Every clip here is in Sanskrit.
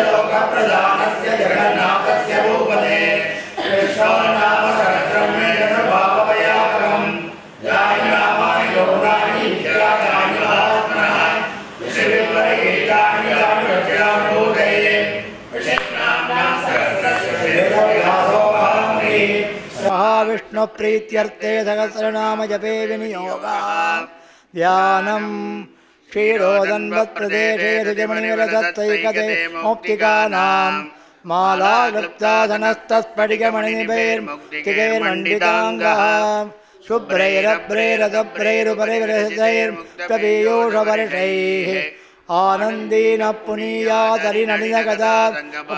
लोकप्रधानस्य जगन्नाथस्य भूपते कृष्णनाम सहस्रं मे भावयाकरम् यानि नामानि गौराणि विद्यानि महात्मनः विश्वविद्यानि यानि रचनाभूतये विष्णुनाम्नां सहस्रस्य वेदव्यासोऽहमि महाविष्णुप्रीत्यर्थे सहस्रनाम जपे विनियोगः ध्यानम् क्षीरोदन्वत्प्रदेशे ऋजमणिविलसत्तैकते मुक्तिकानाम् मालालुप्ताधनस्तस्फटिकमणिनिभैर्मुक्तिकैर्मण्डिताङ्गः शुभ्रैरभ्रैरदभ्रैरुपरिवृहृतैर्मुक्तपीयूषवर्षैः आनन्दीनः पुनीयादरिनलिनगदा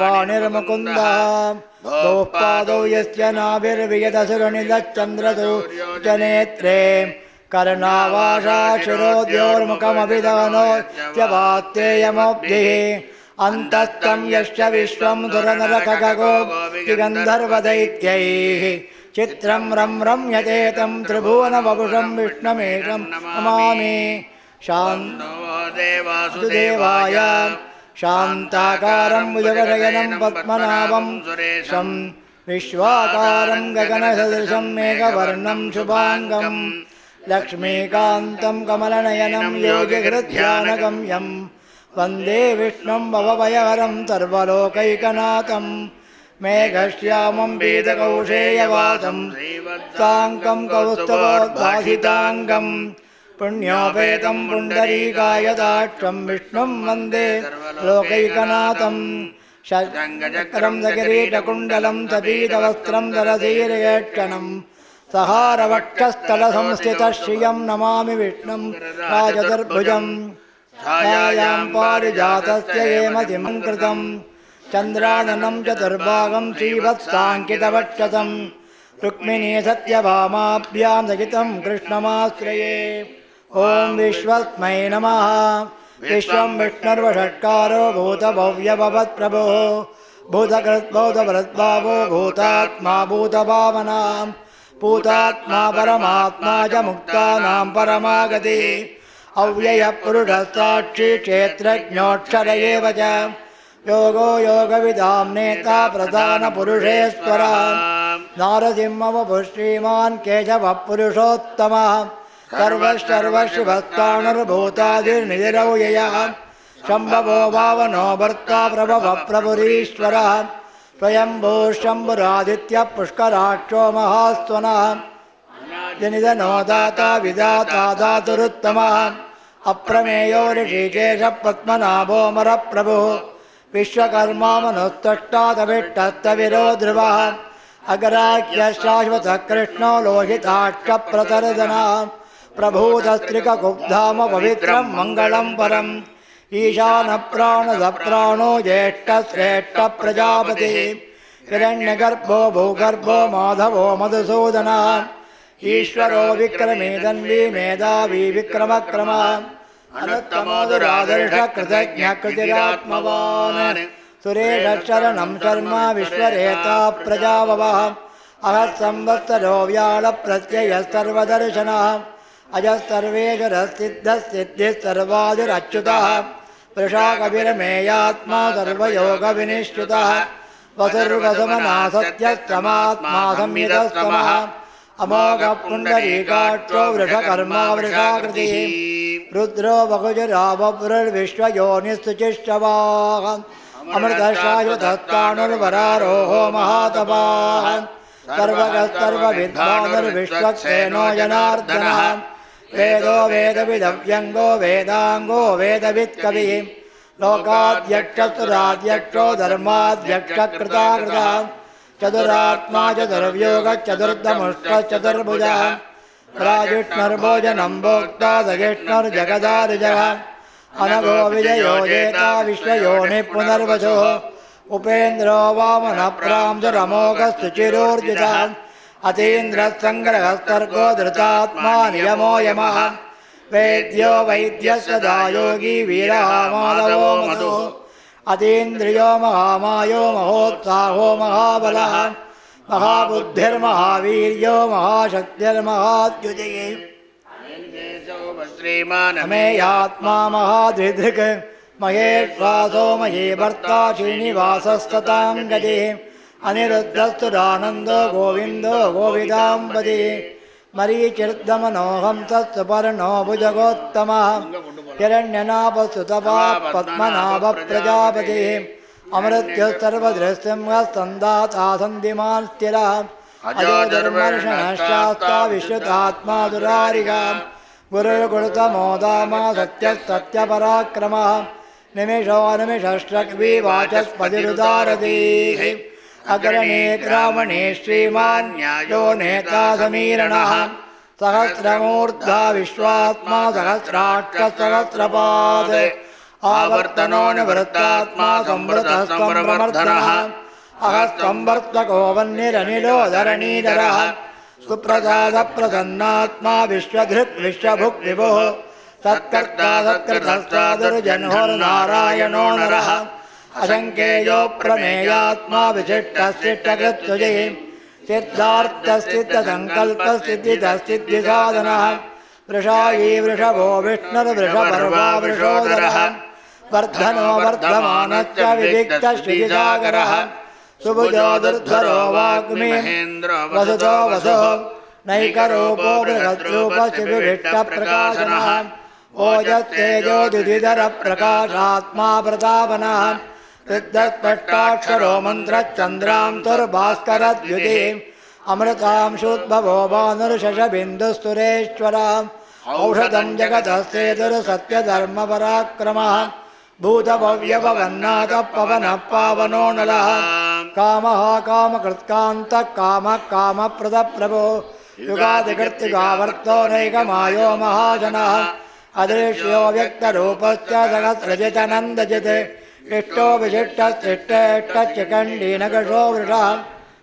वाणिर्मुकुन्दः द्वौ पादौ यस्य नाभिर्वियदसुरनिलश्चन्द्रदो जनेत्रे कर्णावासाशिरोद्योर्मुखमभिधानो त्यवात्येयमोब्धिः अन्तस्थं यश्च विश्वं दुरनरखगो गन्धर्वदैत्यैः चित्रं रं रम्यते तं त्रिभुवनवपुषं विष्णुमेषं नमामि शान्तदेवाय शान्ताकारं भुजगशयनं पद्मनाभं सुरेशं विश्वाकारं गगनसदृशं मेघवर्णं शुभाङ्गम् लक्ष्मीकान्तं कमलनयनं योगिहृध्यानगम्यं वन्दे विष्णुं भवभयहरं सर्वलोकैकनाथं मेघश्यामं पीतकौशेयवासं साङ्कं कौस्तुभोद्भासिताङ्गं पुण्योपेतं पुण्डरीकायदाक्षं विष्णुं वन्दे लोकैकनाथं षड्गजक्रं दकिरीटकुण्डलं सपीतवस्त्रं दरधीरयक्षणम् सहारवक्षस्थलसंस्थितः श्रियं नमामि विष्णुं राजदर्भुजं छायायां पारिजातस्य हेमतिमङ्कृतं चन्द्राननं चतुर्भागं श्रीवत्साङ्कितवक्षसं रुक्मिणी सत्यभामाभ्यां सहितं कृष्णमाश्रये ॐ विश्वस्मै नमः विश्वं विष्णुर्वषट्कारो भूतभव्यभवत्प्रभुः भूतकृद्भूतभरद्भावो भूतात्मा भूतभावनाम् भूतात्मा परमात्मा च मुक्तानां परमागतिः अव्ययः पुरुषः साक्षी क्षेत्रज्ञोऽक्षर एव च योगो योगविदां नेता प्रधानपुरुषेश्वरः नारसिंहवपुः श्रीमान् केशवः पुरुषोत्तमः सर्वशर्वशिवस्ताणुर्भूतादिर्निधिरव्ययः शम्भवो भावनो भर्ता प्रभवः प्रभुरीश्वरः स्वयंभू शंभुरादित्य पुष्कराक्षो महास्वनः जनिधनो दाता विदाता धातुरुत्तमः अप्रमेयो ऋषिकेश पद्मनाभो मरप्रभुः विश्वकर्मा मनुस्तष्टादभिष्टस्तविरो ध्रुवः अग्राख्य शाश्वतः कृष्णो लोहिताक्षप्रतर्दनः प्रभूतस्त्रिकगुब्धाम पवित्रं मङ्गलं परम् ईशानप्राणदप्राणो ज्येष्ठश्रेष्ठ प्रजापतिः हिरण्यगर्भो भूगर्भो माधवो मधुसूदनः ईश्वरो विक्रमे धन्वी मेधावी विक्रमक्रमः अनुत्तमोदुरादर्श कृतज्ञः कृतिरात्मवान् सुरेशरणं शर्म विश्वरेता प्रजाववः अहत्संवत्सरो व्याळप्रत्ययः सर्वदर्शनः अजस्सर्वेश्वरसिद्धसिद्धिः सर्वादिरच्युतः वृषाकविर्मेयात्मा सर्वयोगविनिश्चितः वसुर्वसुमना सत्यस्तमात्मा संहितस्तमः अमोघः पुण्डरीकाक्षो वृषकर्मा वृषाकृतिः रुद्रो बहुजरावपुरुर्विश्वयोनिस्तुचिष्टवाः अमृतशाश्वतस्ताणुर्वरारोहो महातपाः सर्वगस्तर्वविद्वानुर्विश्वक्सेनो जनार्दनः वेदो वेदविदव्यङ्गो वेदाङ्गो वेदवित्कविः लोकाध्यक्षस्तुराध्यक्षो धर्माध्यक्षकृताकृतः चतुरात्मा चतुर्व्योगश्चतुर्दमुष्टश्चतुर्भुजः राजिष्णुर्भोजनं भोक्ता सहिष्णुर्जगदारुजः अनघो विजयो जेता विश्वयोनिः पुनर्वसुः उपेन्द्रो वामनप्रांशुरमोघस्तुचिरोर्जितः अतीन्द्रसङ्ग्रहस्तर्गो धृतात्मा नियमो यमः वेद्यो वैद्यः सदा योगी वीरः माधवो मधुः अतीन्द्रियो महामायो महोत्साहो महाबलः महाबुद्धिर्महावीर्यो महाशक्तिर्महाद्युतिः अमेयात्मा महाद्विधृक् महेश्वासो महे भर्ता श्रीनिवासस्ततां गतिः अनिरुद्धस्तुरानन्दो गोविन्दो गोविदाम्बति मरीचिर्दमनोऽहं तत्सुपर्णो भुजगोत्तमः हिरण्यनाभस्तुतपा पद्मनाभप्रजापतिः अमृत्युः सर्वदृश्यंहस्तन्दातासन्धिमान् स्थिरः अजो धर्मर्षणश्चास्ता विश्रुतात्मा दुरारिगा गुरुर्गुरुतमो दामा सत्यस्तत्यपराक्रमः निमिषो निमिषश्चक्विवाचस्पतिरुदारतीः अग्रणे ग्रामणे श्रीमान् न्यायो नेता समीरणः सहस्रमूर्धा विश्वात्मा सहस्राक्षसहस्रपाद आवर्तनो निवृत्तात्मा संवृतस्तम्भ्रमर्दनः अहस्तंवर्तको वह्निरनिलो धरणीधरः सुप्रसादप्रसन्नात्मा विश्वधृक् विश्वभुक् विभुः सत्कर्ता सत्कृतस्तादुर्जन्होर्नारायणो नरः असंख्येयो प्रमेयात्मा विशिष्टशिष्टकृत्युजिः सिद्धार्थस्थितसङ्कल्पस्थितिदस्थितिसाधनः वृषायी वृषभो विष्णुर्वृषपर्वा वृषोदरः वर्धनो वर्धमानश्च विविक्तश्रीसागरः सुभुजो दुर्धरो वाग्मी वसुतो वसुः नैकरूपो बृहद्रूपशिविष्टप्रकाशनः ओजस्तेजो द्युतिधरप्रकाशात्मा प्रतापनः सिद्धस्पष्टाक्षरो मन्त्रश्चन्द्रांशुर्भास्करद्युतिः अमृतांशोद्भवो भानुर्शशबिन्दुस्तुरेश्वरः औषधं जगतस्तेतुर्सत्यधर्मपराक्रमः भूतभव्यपवन्नाथः पवनः पावनो नलः कामः कामकृत्कान्तः कामः कामप्रदप्रभो युगादिकृत्युगावर्तो नैकमायो महाजनः अदृश्यो व्यक्तरूपश्च सहस्रजितनन्दजित् इष्टो विशिष्टश्चिष्टेष्टचिकण्डीनकषो वृषः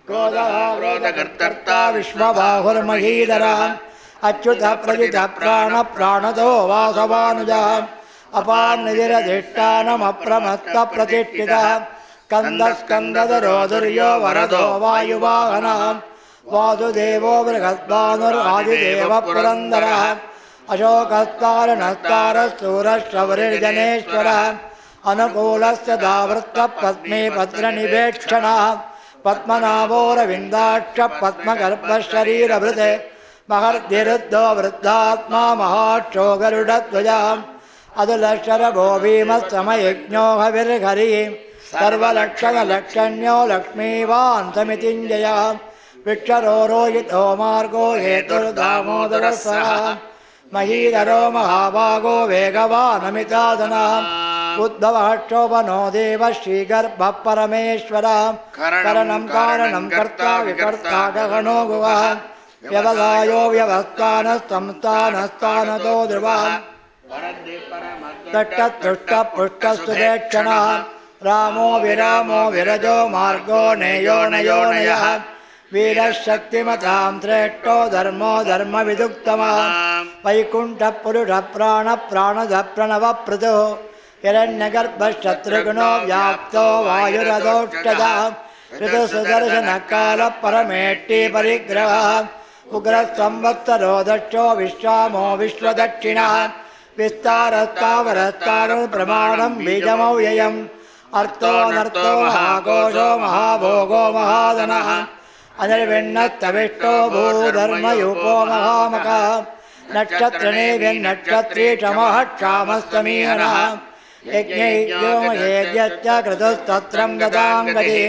क्रोधः क्रोधकर्ता विश्वबाहुर्महीधरः अच्युतः प्रजितः प्राणप्राणदो वासवानुजः अपान्निधिरधिष्ठानमप्रमत्तप्रतिष्ठितः स्कन्दस्कन्दधरो दुर्यो वरदो वायुवाहनः वासुदेवो बृहद्भानुरादिदेवः पुरन्दरः अशोकस्तारणस्तारस्तूरश्रवरिर्जनेश्वरः अनुकूलस्य दावृत्तः पद्मे पत्रनिवेक्षणः पद्मनाभोरविन्दाक्ष पद्मगर्भशरीरभृते महर्धिरुद्धो वृद्धात्मा महाक्षो गरुडध्वजः अदुलशरभो भीमस्समयज्ञो हविर्हरिः सर्वलक्षणलक्षण्यो लक्ष्मीवान् समितिञ्जयः विक्षरोरोहितो मार्गो हेतुर्दामोदरः महीधरो महाभागो वेगवानमिताधनः उद्भवः क्षोभनो देवः श्रीगर्भः परमेश्वरः करणं कारणं कर्ता विकर्ता गगनो गुवः व्यवसायो व्यवस्थानस्तंस्थानस्थानतो ध्रुवः तट्टतुष्टपुष्टस्तुतेक्षणः रामो विरामो विरजो मार्गो नेयो नयो नयः वीरः शक्तिमतां श्रेष्ठो धर्मो धर्मविदुक्तमः वैकुण्ठः पुरुषः प्राणः प्राणदः प्रणवप्रदो हिरण्यगर्भशत्रुघ्नो व्याप्तो वायुरधोष्टदः ऋतुसुदर्शनकालः परमेष्टि परिग्रहः उग्रः संवत्सरो दक्षो विश्वामो विश्वदक्षिणः विस्तारस्तावरस्तारुप्रमाणं बीजमव्ययम् अर्थोऽनर्थो महाकोशो महाभोगो महाधनः अनिर्विण्णस्तविष्टो भूधर्मयूपो महामकः नक्षत्रिणेभिर्नक्षत्री क्षमः क्षामस्तमीहनः यज्ञैर्योमयेद्यश्च क्रतुस्तत्रं गतां गतिः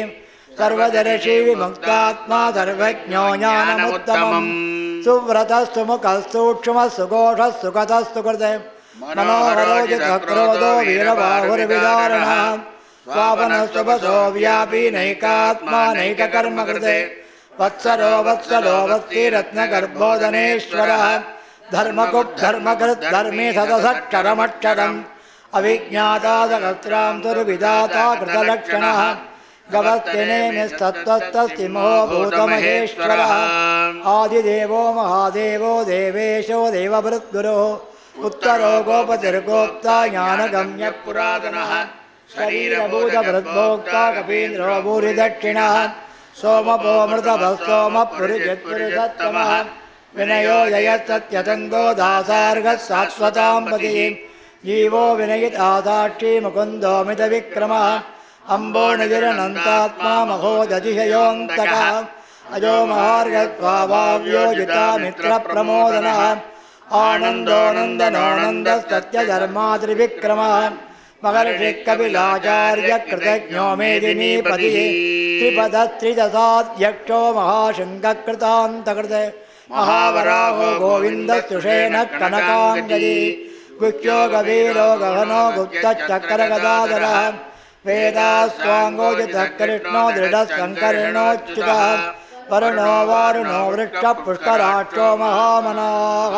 सर्वदर्शी विमुक्तात्मा सर्वज्ञो ज्ञानमुत्तमम् सुव्रतः सुमुखः सूक्ष्मः सुघोषः सुखतः सुकृते मनोहरो जितक्रोधो वीरबाहुर्विदारणः स्वापनः सुभसो व्यापी नैकात्मा नैककर्मकृते वत्सरो वत्सलो वत्सीरत्नगर्भोदनेश्वरः धर्मकुब्धर्मकृत् धर्मे सदसक्षरमक्षरम् अविज्ञाता सहस्रांशुर्विधाता कृतलक्षणः गवस्तिनेमिस्तत्त्वस्तस्तिमो भूतमहेश्वरः आदिदेवो महादेवो देवेशो देवभृद्गुरुः उत्तरो गोपतिर्गोप्ता ज्ञानगम्यः पुरातनः शरीरभूतभृद्भोक्ता कपीन्द्रो भूरिदक्षिणः सोमपो मृतभः सोमपुरिजित्पुरुषोत्तमः विनयो जयत्सत्यतङ्गो दासार्गः शाश्वतां पतिः जीवो विनयिता साक्षी मुकुन्दोमितविक्रमः अम्बोनिधिरनन्तात्मा महोदतिशयोऽन्तकः अजो महार्गस्वाभाव्योजिता मित्रप्रमोदनः आनन्दो नन्दनोऽनन्दस्तत्यधर्मात्रिविक्रमः महर्षिकपिलाचार्य कृतज्ञो मेदिनीपतिः त्रिपदस्त्रिदशाध्यक्षो महाशङ्खकृतान्तकृत महावराहो गोविन्दस्तुषेण कनकाङ्गदी गुह्यो गभीरो गहनो गुप्तचक्रगदाधरः वेदास्वाङ्गोजितः कृष्णो दृढशङ्करिणोच्युतः वरुणो वारुणो वृक्षपुष्कराक्षो महामनाः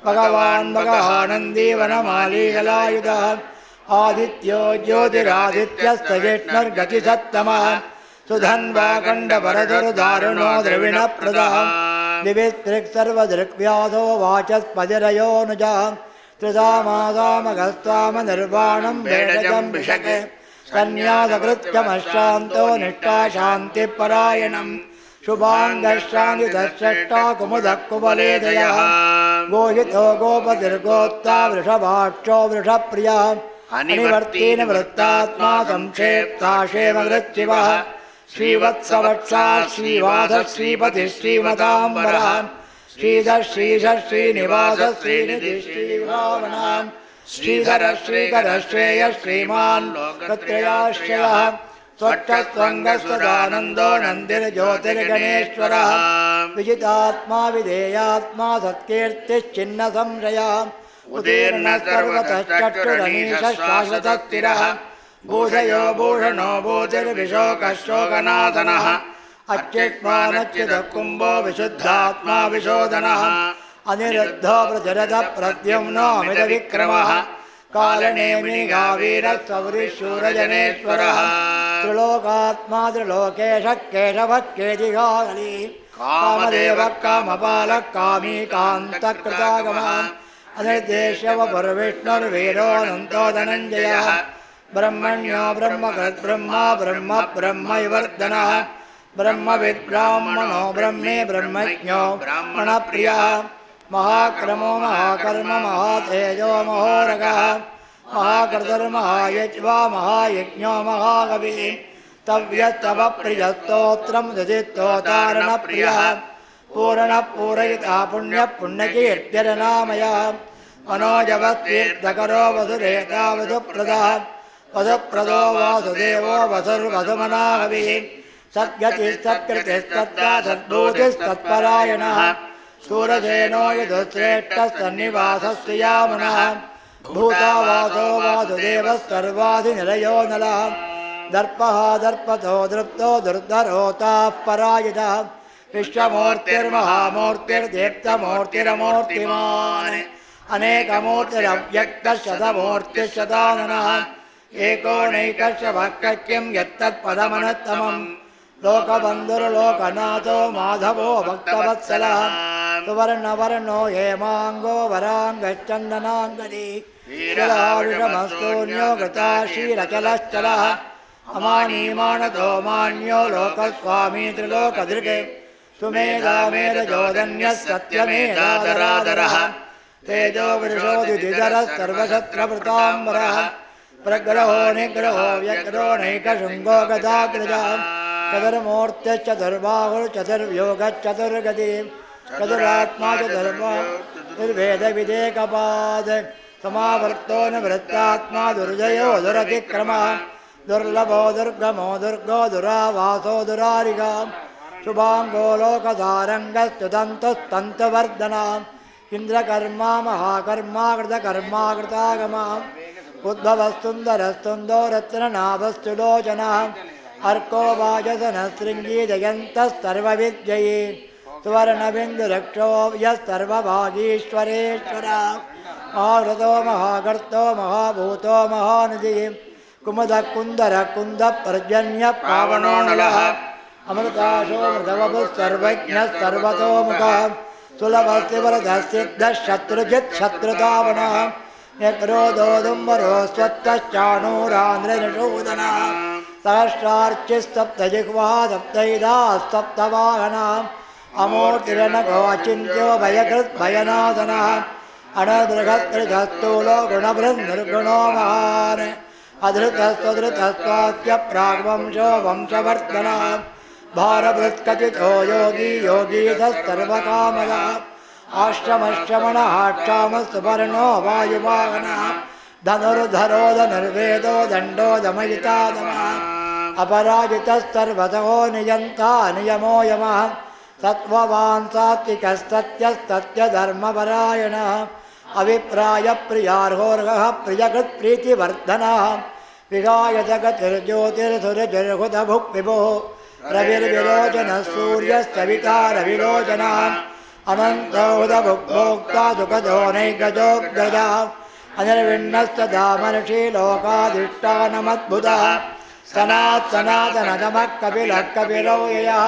भगवान् भगवानन्दी वनमालीगलायुधः आदित्यो ज्योतिरादित्यस्तजिष्णुर्गतिसत्तमः सुधन्वाखण्डवरदुर्दारुणो द्रविणप्रदः दिविस्त्रिक्सर्वदृक्व्याधो वाचस्पतिरयोनुजः त्रिधामासामगस्त्वामनिर्वाणं वेदजं विशके सन्न्यासकृत्यमश्रान्तो निष्ठाशान्तिपरायणं शुभाङ्गशान्तिदश्रेष्ठा कुमुदः कुवलेदयः गोहितो गोपतिर्गोत्ता वृषभाक्षो वृषप्रियः अनिवर्तीन वृत्तात्मा संक्षेप्ताशेमवृत्तिवः श्रीवत्सवत्सा श्रीवासः श्रीपतिः श्रीमताम्बरः श्रीधर श्रीधर श्रीनिवास श्रीनिधि श्रीभावना श्रीधर श्रीकर श्रेय श्रीमान् लोकत्रयाश्रयः स्वच्छस्वङ्गस्वदानन्दो नन्दिर्ज्योतिर्गणेश्वरः विजितात्मा विधेयात्मा सत्कीर्तिश्चिन्न संशयः उदीर्ण सर्वतश्चक्षुरनीशः शाश्वतस्थिरः भूषयो भूषणो भूतिर्विशोकशोकनाशनः अच्युत्मानच्युतः कुम्भो विशुद्धात्मा विशोधनः अनिरुद्धो प्रचरतः प्रद्युम्नो अमितविक्रमः कालनेमिगावीरः सौरिशूरजनेश्वरः त्रिलोकात्मा त्रिलोकेशः केशवः केदिगाली कामदेवः कामपालः कामी कान्तकृतागमः अनिर्देश्यवपुर्विष्णुर्वीरोऽनन्तो धनञ्जयः ब्रह्मण्यो ब्रह्मकृद्ब्रह्मा ब्रह्म ब्रह्मैवर्धनः ब्रह्मविद्ब्राह्मणो ब्रह्मे ब्रह्मज्ञो ब्राह्मणप्रियः महाक्रमो महाकर्म महातेजो महोरगः महाकृतर्महायज्वा महायज्ञो महाकविः तव्यस्तवप्रियस्तोत्रं दुदिस्तोतारणप्रियः पूरणपूरयिता पुण्यपुण्यकीर्त्यरनामयः मनोजवतीर्थकरो वसुरेता वसुप्रदः वसुप्रदो वासुदेवो वसुर्वसुमनाहविः सद्गतिस्तत्कृतिस्तत्ता सद्भूतिस्तत्परायणः शूरसेनो यदुश्रेष्ठस्तन्निवासस्त्रियामुनः भूतावासो वासुदेवः सर्वाधिनिलयो नलः दर्पः दर्पतो दृप्तो दुर्धरोताः पराजितः विश्वमूर्तिर्महामूर्तिर्दीप्तमूर्तिरमूर्तिमान् अनेकमूर्तिरव्यक्तः शतमूर्तिशताननः एको नैकस्य भक्तक्यं यत्तत्पदमनुत्तमं लोकबन्धुर्लोकनाथो माधवो भक्तवत्सलः सुवर्णवर्णो हेमाङ्गो वराङ्गश्चन्दनाङ्गदी वीराविषमस्तून्यो गताशीरचलश्चलः अमानीमानतो मान्यो लोकस्वामी त्रिलोकधृगे सुमेधामेधजोदन्यः सत्यमेधादरादरः तेजो वृषोदितिधरः सर्वशत्रभृताम्बरः प्रग्रहो निग्रहो व्यग्रो नैकशृङ्गो गदाग्रजः चतुर्मूर्तिश्चतुर्बाहुर्चतुर्योगश्चतुर्गति चतुरात्मा चतुर्वेदविदेकपाद समावर्तो निवृत्तात्मा दुर्जयो दुरतिक्रमः दुर्लभो दुर्गमो दुर्गो दुरावासो दुरारिगा शुभाङ्गो लोकसारङ्गस्तुतन्तुस्तन्तवर्धना इन्द्रकर्मा महाकर्मा कृतकर्माकृतागमा उद्भवस्तुन्दरस्तुन्दो रत्ननाभस्तुलोचनः अर्को वाजसनशृङ्गी जयन्तस्सर्वविद्यये सुवर्णबिन्दुरक्षो यस्सर्वभागीश्वरेश्वरः महाव्रतो महाकर्तो महाभूतो महानिधिः कुमुदः कुन्दरः कुन्दपर्जन्यः पावनो नलः अमृताशो मृतवपुः सर्वज्ञः सर्वतोमुखः सुलभस्तिवरदः सिद्धः शत्रुजित् शत्रुतावनः यक्रोधोदुम्बरो स्वत्तश्चाणूरान्द्रनिषूदनः सहस्रार्चिस्तप्तजिह्वा सप्तैधा सप्तवाहनः अमूर्तिरनघो अचिन्त्यो भयकृत् भयनाशनः अनदृगत्रिधस्तूलो गुणबृन्निर्गुणो महान् अधृतस्त्वधृतस्त्वास्य प्राग्वंशो वंशवर्धनः भारभृत्कथितो योगी योगीधस्तर्वकामयः आश्रमश्रमणः क्षामस्तुपर्णो वायुवाहनः धनुर्धरो धनुर्वेदो दण्डो दमयिता दमः अपराजितस्तर्वतो नियन्ता नियमो यमः सत्त्ववान् सात्विकस्तत्यस्तत्यधर्मपरायणः अभिप्रायप्रियार्होर्हः प्रियकृत्प्रीतिवर्धनः विगायतगतिर्ज्योतिर्सुरजर्हुतभुक्विभुः रविर्विलोचनः सूर्यस्तविता रविलोचनः अनन्तोदभुक्भोक्ता सुखदो नैकजोग्रजः अनिर्विण्णस्तदामर्षि लोकाधिष्ठानमद्भुतः सनातनतमः कपिलः कपिलो ययः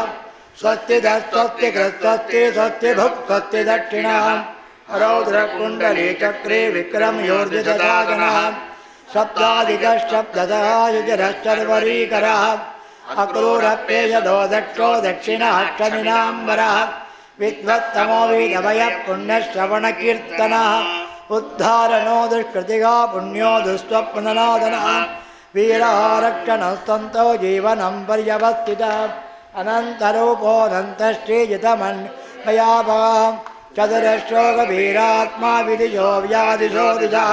स्वस्ति कृत्स्वस्ति स्वस्ति भुक् स्वस्ति दक्षिणः रौद्रकुण्डली चक्रे विक्रमयोर्जितसाधनः सप्ताधिकशब्दतः युजरश्चर्वरीकरः अक्रूरप्ययदो दक्षो दक्षिणाष्टमिनाम्बरः विद्वत्तमो वीरवयः पुण्यश्रवणकीर्तनः उद्धारणो दुष्कृतिगा पुण्यो दुस्वप्ननादनः वीरः रक्षणस्तन्तो जीवनं पर्यवस्थितः अनन्तरूपोऽनन्तश्रीजितमन्मयाभवः चतुरश्लोकवीरात्मा विधिजो व्याधिशो दिशः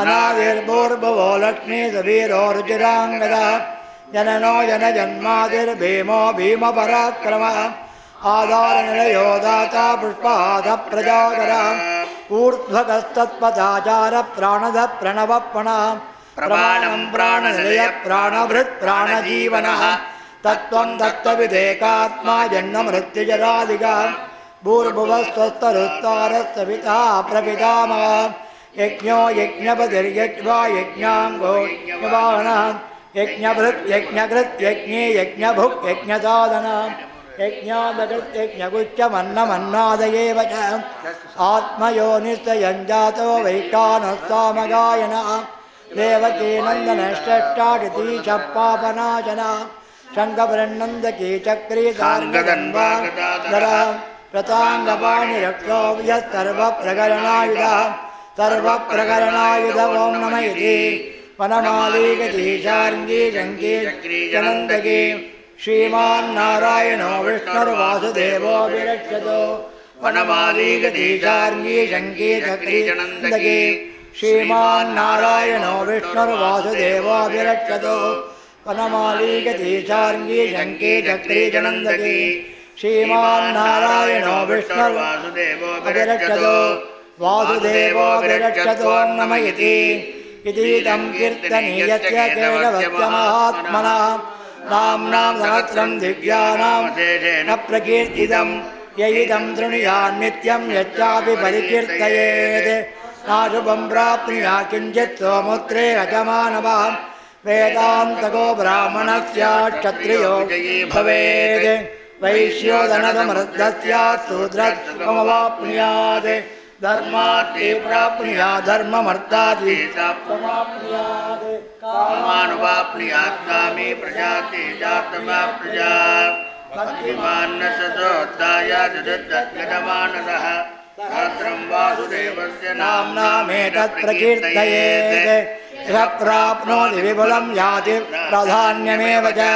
अनादिर्भूर्भुवो लक्ष्मीसवीरो रुचिराङ्गदः जननो जनजन्मादिर्भीमो भीमपराक्रमः आधारनिलयो दाता पुष्पादप्रजाकरः ऊर्ध्वगस्तत्पदाचारः प्राणदः प्रणवप्रणः प्रमाणं प्राणनिलय प्राणभृत् प्राणजीवनः तत्त्वं तत्त्वविदेकात्मा जन्ममृत्युजरादिकः भूर्भुवस्वस्थरुत्तारस्तविता प्रपितामहः यज्ञो यज्ञपतिर्यज्वा यज्ञाङ्गो यज्ञवाहनः यज्ञभृत् यज्ञकृत् यज्ञे यज्ञभुक् यज्ञसाधनः यज्ञादकृत् यज्ञगुच्चमन्नमन्नादयेव च आत्मयोनिस्तयञ्जातो वैकानस्तामगायनः देवकी नन्दनश्रेष्ठादितीशः पापनाशनः शङ्खबृन्नन्दकी चक्री सार्गदन्वाधरः प्रताङ्गपाणिरक्षो यत्सर्वप्रकरणायुधः सर्वप्रकरणायुध ॐ नमः इति वनमालीगती शार्ङ्गी शङ्की चनन्दकी श्रीमान्नारायणो विष्णुर्वासुदेवो विरक्षतो वनमालीगती शार्ङ्गी शङ्की चक्री चनन्दकी श्रीमान्नारायणो विष्णुर्वासुदेवो विरक्षतो वनमालीगती शार्ङ्गी शङ्की चक्री चनन्दकी श्रीमान्नारायणो विष्णुर्वासुदेवो विरक्षतो वासुदेवो विरक्षतो नमः इति तं कीर्तनीयस्य केशवस्य महात्मनः नाम्नां सहस्रं दिव्यानां शेषेण प्रकीर्तितं ययिदं शृणुयान्नित्यं यच्चापि परिकीर्तयेत् नाशुभं प्राप्नुयात् किञ्चित् सोमुत्रे अजमानवः वेदान्तको ब्राह्मणस्यात् क्षत्रियो भवेत् वैश्यो धनसमृद्धस्यात् शूद्रत्वमवाप्नुयात् धर्मार्थे प्राप्नुयात् धर्ममर्थादि प्राप्नुयात् कामानुवाप्नुयात् कामे प्रजाते जातमा प्रजा भक्तिमान्नसोत्थाय जगद्गतमानसः सहस्रं वासुदेवस्य नाम्नामेतत् प्रकीर्तयेत् यः प्राप्नोति विपुलं याति प्राधान्यमेव च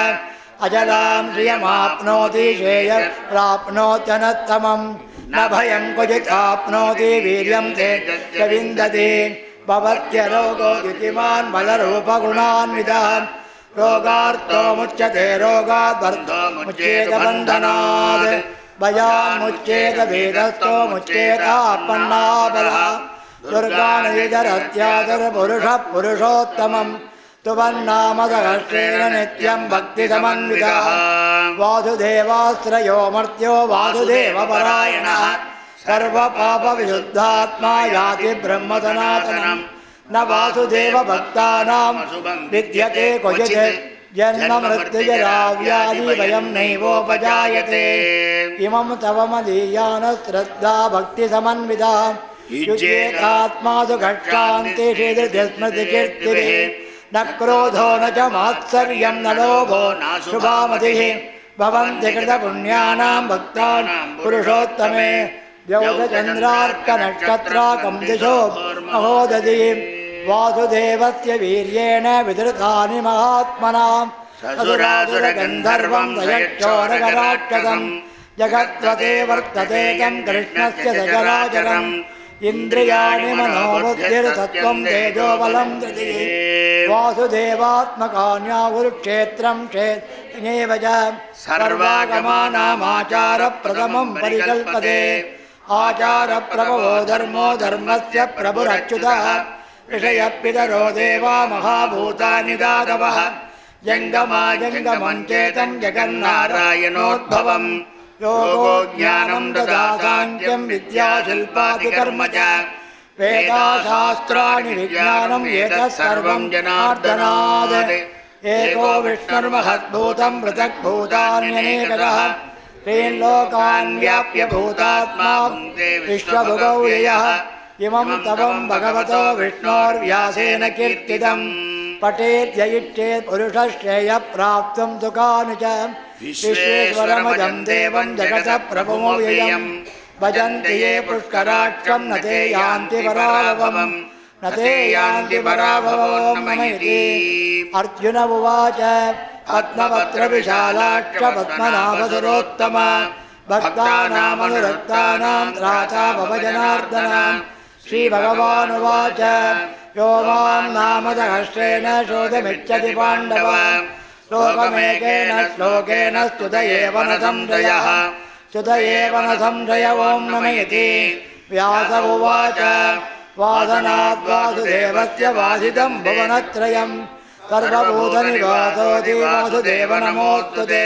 अजलां श्रियमाप्नोति श्रेयः प्राप्नोत्यनत्तमम् न भयं क्वचित् आप्नोति वीर्यं तेजश्च विन्दति भवत्यरोगो द्युतिमान् बलरूपगुणान्वितः रोगार्तो मुच्यते रोगात् बन्धो मुच्येत बन्धनात् भयान्मुच्येत वेदस्थो मुच्येतापन्नाबलः दुर्गानविदरत्यादुर्पुरुषः पुरुषोत्तमम् तुवन्नामदहस्रेण नित्यं भक्तिसमन्वितः वासुदेवाश्रयो मर्त्यो वासुदेवपरायणः सर्वपापविशुद्धात्मा याति ब्रह्मसनातनं न वासुदेवभक्तानां विद्यते क्वचित् जन्ममृत्युजराव्याधिभयं नैवोपजायते इमं तव मदीयानश्रद्धा भक्तिसमन्विता युज्येतात्मासु घक्षान्तिषेदस्मृतिकीर्तिभिः न क्रोधो न च मात्सर्यं न लोभो न शुभामतिः भवन्ति कृतपुण्यानां भक्तानां पुरुषोत्तमे द्यौषचन्द्रार्कनक्षत्राकं दिशो महोदधीं वासुदेवस्य वीर्येण विधृतानि महात्मनां असुरासुरगन्धर्वं दयक्षोरगराक्षसं जगत्वते वर्तते तं कृष्णस्य सचराचरम् इन्द्रियाणि मनोबुद्धिर्सत्त्वं तेजो बलं धृतिः वासुदेवात्मकान्या कुरुक्षेत्रं क्षेत्रमेव च सर्वागमानामाचारप्रथमं परिकल्पते आचारप्रभवो धर्मो धर्मस्य प्रभुरच्युतः ऋषयः देवा महाभूतानि दातवः जङ्गमाजङ्गमं चेतं जगन्नारायणोद्भवम् योगो ज्ञानं ददासाङ्ख्यं विद्याशिल्पादिकर्म च वेदाशास्त्राणि विज्ञानं एतत् सर्वं जनार्दनात् एको विष्णुर्महद्भूतं पृथग्भूतान्यनेकः त्रीन् लोकान् व्याप्य भूतात्मा विश्वभुगौ यः इमं तवं भगवतो विष्णोर्व्यासेन कीर्तितम् पठेद्ययिच्छेत् पुरुषश्रेयः सुखानि च विश्वेश्वरमजं देवं जगतः प्रभुमव्ययम् भजन्ति ये पुष्कराक्षं न ते यान्ति पराभवम् न ते यान्ति पराभवम् ममेति अर्जुन उवाच पद्मपत्रविशालाक्ष पद्मनाभसुरोत्तम भक्तानामनुरक्तानां त्राता भवजनार्दन श्रीभगवानुवाच यो मां नामदहस्रेण शोधमिच्छति पाण्डव लोकमेकेन श्लोकेन स्तुत एव न संशयः स्तुत एव न संशय ॐ नम इति व्यास उवाच वासनात् वासुदेवस्य वासितं भुवनत्रयं सर्वभूतनिवासोऽधि वासुदेव नमोऽस्तु ते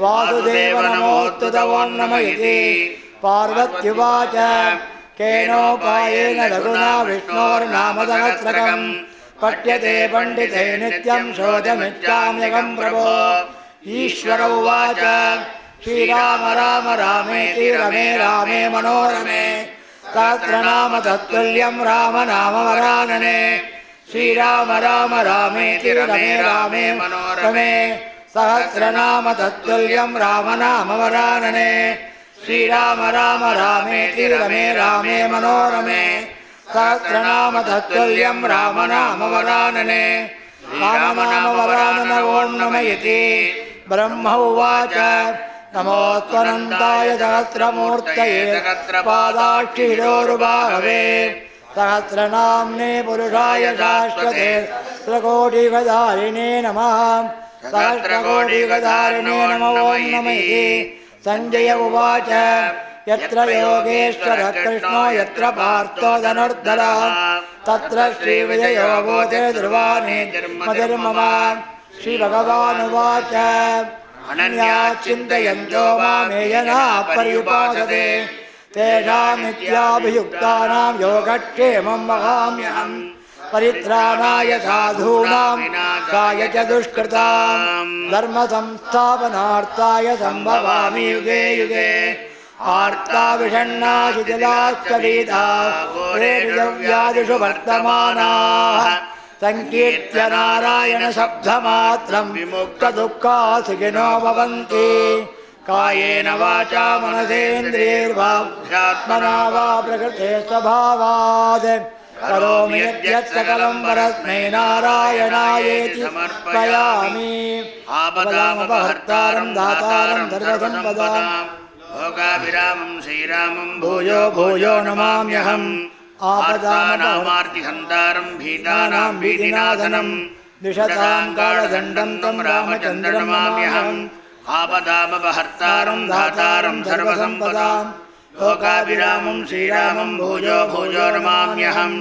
वासुदेव नमोऽस्तु ॐ नम इति पार्वत्युवाच केनोपायेन रघुना विष्णोर्नामसहस्रकम् पठ्यते पण्डिते नित्यं शोधमिच्छाम्यहं प्रभो ईश्वर उवाच श्रीराम राम रामेति रमे रामे मनोरमे सहस्रनाम तत्तुल्यं राम नाम वरानने श्रीराम राम रामेति रमे रामे मनोरमे सहस्रनाम तत्तुल्यं राम नाम वरानने श्रीराम राम रामेति रमे रामे मनोरमे सहस्रनाम तत्तुल्यं राम नाम वरानने राम नाम वरानन ॐ नम इति ब्रह्म उवाच नमोऽस्त्वनन्ताय सहस्रमूर्तये सहस्रपादाक्षिरोरुबाहवे सहस्रनाम्ने पुरुषाय शाश्वते सहस्रकोटिगधारिणे नमः सहस्रकोटिगधारिणे नमो ॐ नम इति संजय उवाच यत्र योगेश्वरः कृष्णो यत्र पार्थो धनुर्धरः तत्र श्रीविजयो भूते ध्रुवाणि मतिर्मम श्रीभगवानुवाच अनन्याः चिन्तयन्तो मामेयना पर्युपासते तेषां नित्याभियुक्तानां योगक्षेमं वहाम्यहम् परित्राणाय साधूनां विनाशाय च दुष्कृतां धर्मसंस्थापनार्थाय सम्भवामि युगे युगे आर्ता विषण्णा शिथिलाश्च वीथाः व्याधिषु वर्तमानाः संकीर्त्य नारायण शब्दमात्रं विमुक्तदुःखाः सुखिनो भवन्ति कायेन वाचा मनसेन्द्रियैर्वा ध्यात्मना वा प्रकृते स्वभावात् करोमि यद्यत् सकलं परस्मै नारायणायेति समर्पयामि आपदामपहर्तारं दातारं सर्वसम्पदां भोगाभिरामं श्रीरामं भूयो भूयो नमाम्यहम् आपदानामार्तिहन्तारं भीतानां भीतिनाशनं द्विषतां कालदण्डं तं रामचन्द्रं नमाम्यहम् आपदामपहर्तारं दातारं सर्वसम्पदां लोकाभिरामं श्रीरामं भूयो भूयो नमाम्यहम्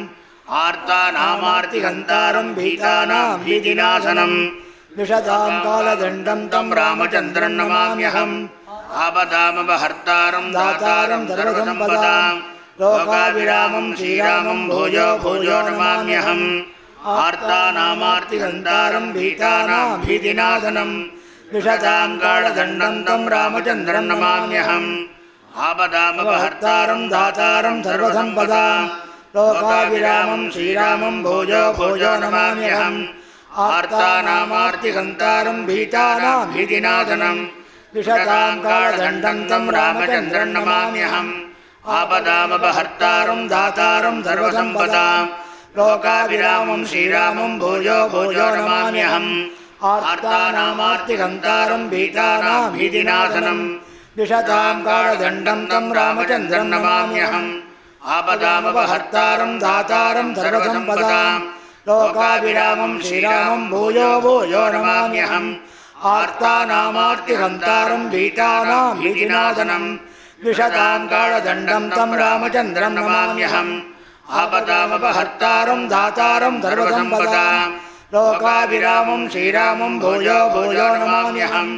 आर्तानामार्तिहन्तारं भीतानां भीतिनाशनं द्विषतां कालदण्डं तं रामचन्द्रं नमाम्यहम् आपदामपहर्तारं दातारं सर्वसम्पदां लोकाभिरामं श्रीरामं भूयो भूयो नमाम्यहम् आर्तानामार्तिहन्तारं भीतानां भीतिनाशनं द्विषतां कालदण्डं तं रामचन्द्रं नमाम्यहम् आपदामपहर्तारं दातारं सर्वसम्पदां लोकाभिरामं श्रीरामं भूयो भूयो नमाम्यहम् आर्तानामार्तिहन्तारं भीतानां भीतिनाशनं द्विषतां कालदण्डं तं रामचन्द्रं नमाम्यहम् आपदामपहर्तारं दातारं सर्वसम्पदां लोकाभिरामं श्रीरामं भूयो भूयो नमाम्यहम् आर्तानामार्तिहन्तारं भीतानां भीतिनाशनं द्विषतां कालदण्डं तं रामचन्द्रं नमाम्यहम् आपदामपहर्तारं दातारं सर्वसम्पदां लोकाभिरामं श्रीरामं भूयो भूयो नमाम्यहम् आर्तानामार्तिहन्तारं भीतानां भीतिनाशनं द्विषतां कालदण्डं तं रामचन्द्रं नमाम्यहम् आपदामपहर्तारं दातारं सर्वसम्पदां लोकाभिरामं श्रीरामं भूयो भूयो नमाम्यहम्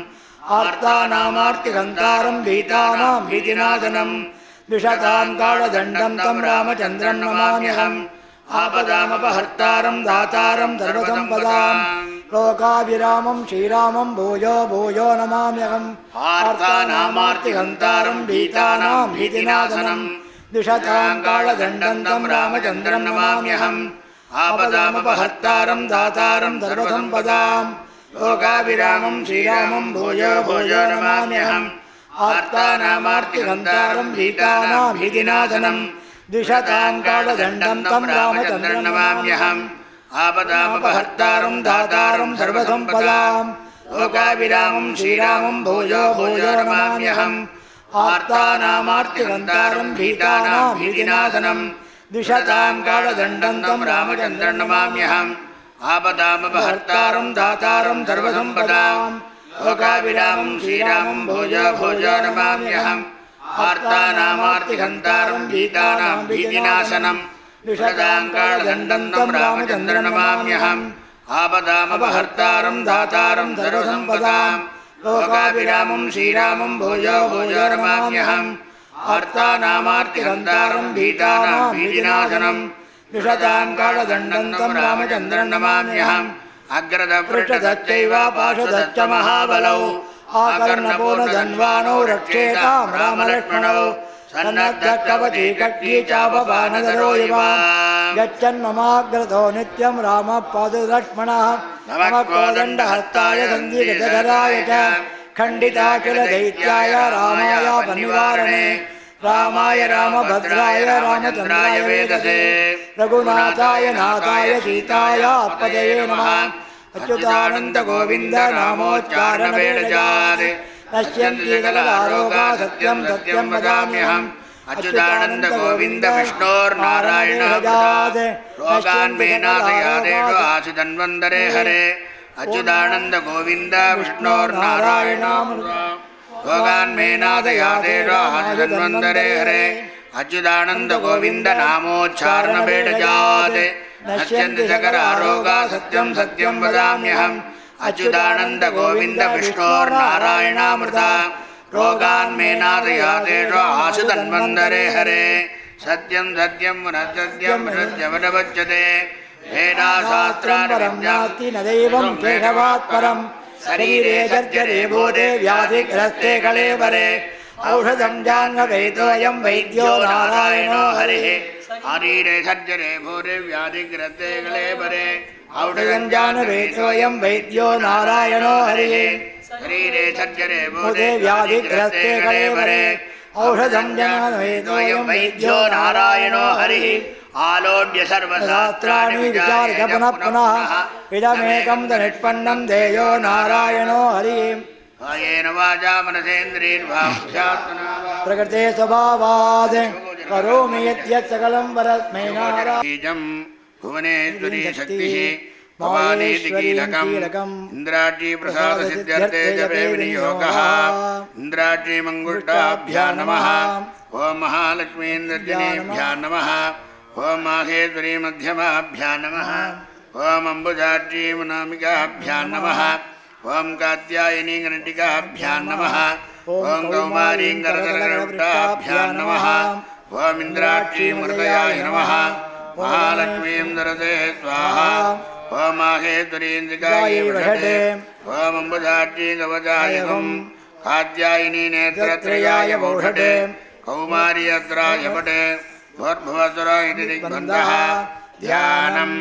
आर्तानामार्तिहन्तारं भीतानां भीतिनाशनं द्विषतां कालदण्डं तं रामचन्द्रं नमाम्यहम् आपदामपहर्तारं दातारं सर्वसम्पदां लोकाभिरामं श्रीरामं भूयो भूयो नमाम्यहम् आर्तानामार्तिहन्तारं भीतानां भीतिनाशनं द्विषतां कालदण्डं तं रामचन्द्रं नमाम्यहम् आपदामपहर्तारं दातारं सर्वसम्पदां लोकाभिरामं श्रीरामं भूयो भूयो नमाम्यहम् आर्तानामार्तिहन्तारं भीतानां भीतिनाशनं द्विषतां कालदण्डं तं रामचन्द्रं नमाम्यहम् आपदामपहर्तारं दातारं सर्वसम्पदां लोकाभिरामं श्रीरामं भूयो भूयो नमाम्यहम् आर्तानामार्तिहन्तारं भीतानां भीतिनाशनं द्विषतां कालदण्डं तं रामचन्द्रं नमाम्यहम् आपदामपहर्तारं दातारं सर्वसम्पदां लोकाभिरामं श्रीरामं भूयो भूयो नमाम्यहम् आर्तानामार्तिहन्तारं भीतानां भीतिनाशनं द्विषतां कालदण्डं तं रामचन्द्रं नमाम्यहम् आपदामपहर्तारं दातारं सर्वसम्पदां लोकाभिरामं श्रीरामं भूयो भूयो नमाम्यहम् आर्तानामार्तिहन्तारं भीतानां भीतिनाशनं द्विषतां कालदण्डं तं रामचन्द्रं नमाम्यहम् अग्रदपृष्ठदश्चैव पार्श्वदश्च महाबलौ आकर्णपूर्णधन्वानौ रक्षेतां रामलक्ष्मणौ सन्नद्धकवची कट्टी चापपानदरो इव गच्छन्ममाग्रतो नित्यं रामः पादलक्ष्मणः नमः कोदण्डहस्ताय सन्धिगजधराय च खण्डिताखिलदैत्याय रामाय पनिवारणे रामाय रामभद्राय रामचन्द्राय वेदसे रघुनाथाय नाथाय सीताय पदये नमः अच्युतानन्द गोविन्द नामोच्चारणवेदजात् नश्यन्ति सकलारोगा सत्यं सत्यं वदाम्यहम् अच्युतानन्द गोविन्द विष्णोर्नारायणः रोगान् मे नाशयादेषु आशुधन्वन्तरे हरे अच्युतानन्द गोविन्द विष्णोर्नारायणः रोगान् मे नाशयादेषु आशुधन्वन्तरे हरे अच्युतानन्द गोविन्द नामोच्चारणवेदजात् नश्यन्ति सकलारोगा सत्यं सत्यं वदाम्यहम् अच्युतानन्द गोविन्द विष्णोर्नारायणामृता रोगान् मे नाशयादेषु आशुधन्वन्तरे हरे सत्यं सत्यं पुनः सत्यवदवच्यते वेदाशास्त्राणि विज्ञाति न दैवं केशवात् परं शरीरे जर्जरे भूते व्याधिग्रस्ते कलेवरे औषधं जाह्नवेदोऽयं वैद्यो नारायणो हरिः शरीरे सर्जरे भूते व्याधिग्रस्ते कलेवरे औषधं जाह्नवेदोऽयं वैद्यो नारायणो हरिः शरीरे सर्जरे भूते व्याधिग्रस्ते कलेवरे औषधं जाह्नवेदोऽयं वैद्यो नारायणो हरिः आलोड्य सर्वशास्त्राणि विचार्य पुनः पुनः इदमेकं निष्पन्नं देयो नारायणो हरिः कायेन वाचा मनसेन्द्रियैर्वा प्रकृते स्वभावात् करोमि यद्यत् सकलं वरस्मै नारायणं भुवनेश्वरी शक्तिः भवानीति कीलकम् इन्द्राजी प्रसाद सिद्ध्यर्थे जपे विनियोगः इन्द्राजी मंगुष्टाभ्यां नमः ओम महालक्ष्मीन्द्रजनेभ्यां नमः ओम माहेश्वरी मध्यमाभ्यां नमः ओम अम्बुजाजी मुनामिकाभ्यां नमः ओम कात्यायनी गणटिकाभ्यां नमः ओम कौमारी करतलगरुडाभ्यां नमः ओम इंद्राक्षी मृदयाय नमः महालक्ष्मीं दरदे स्वाहा ओम माहेश्वरीन्द्रिकाय वषटे ओम अम्बुजाक्षी कवचाय हुं कात्यायनी नेत्रत्रयाय वौषटे कौमारी अत्राय वटे भूर्भुवसुर इति दिग्बन्धः ध्यानं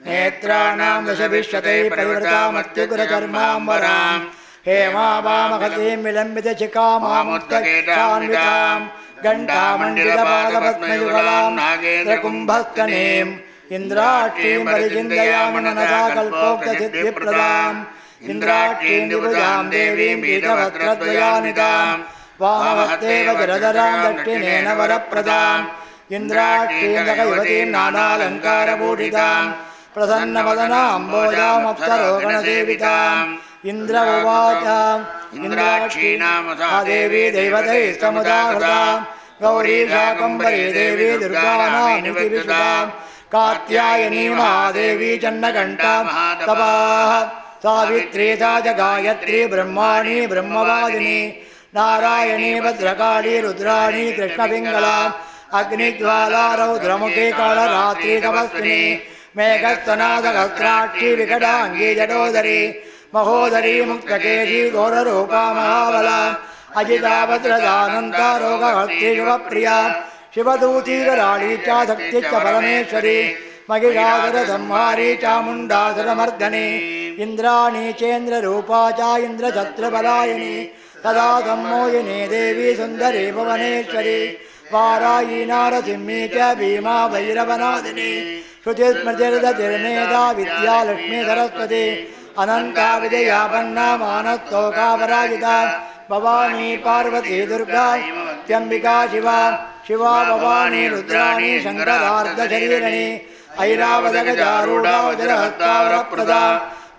नेत्राणां दशभिष्यते परिवृतामत्युग्रकर्माम्बरां हेमावामखतीं विलम्बितचिकामामुत्तकेटान्वितां घण्टामण्डितपादपद्मयुगलां नागेन्द्रकुम्भस्तनीम् इन्द्राक्षीं परिचिन्तयामि मनसा कल्पोक्तसिद्धिप्रदाम् इन्द्राक्षीं द्विभुजां देवीं पीठवस्त्रद्वयानितां वामहस्ते वज्रधरां दक्षिणेन वरप्रदाम् इन्द्राक्षीं जगयुवतीं नानालङ्कारभूषितां प्रसन्नवदनाम्बोजामप्सरोगणसेविताम् इन्द्र उवाच इन्द्राक्षी नाम सा देवी दैवतैः समुदाहृता गौरी शाकम्भरी देवी दुर्गानामिति विश्रुतां कात्यायनी महादेवी चन्नघण्टा महातपाः सावित्री सा च गायत्री ब्रह्माणी ब्रह्मवादिनी नारायणी भद्रकाली रुद्राणी कृष्णपिङ्गला अग्निज्वाला रौद्रमुखी कालरात्रि तपस्विनी मेघस्तना सहस्राक्षी विकटाङ्गी जडोदरी महोदरी मुक्तकेशी घोररूपा महाबला अजिता भद्रदानन्ता रोगहस्ती शिवप्रिया शिवदूतीकराळी च शक्ति च परमेश्वरी महिषासुरसंहारी चामुण्डासुरमर्दनी इन्द्राणी चेन्द्ररूपा च इन्द्रछत्रबलायिनी सदा सम्मोहिनी देवी सुन्दरी भुवनेश्वरी वारायी नारसिंही च भीमा भैरवनादिनी श्रुतिस्मृतिर्दतिर्मेधा विद्या लक्ष्मी सरस्वती अनंता विजया पन्ना मानस्तोकापराजिता भवानी पार्वती दुर्गा त्र्यंबिका शिवा शिवा भवानी रुद्राणी शंकरार्धशरीरिणी ऐरावतगजारूढा वज्रहस्तावरप्रदा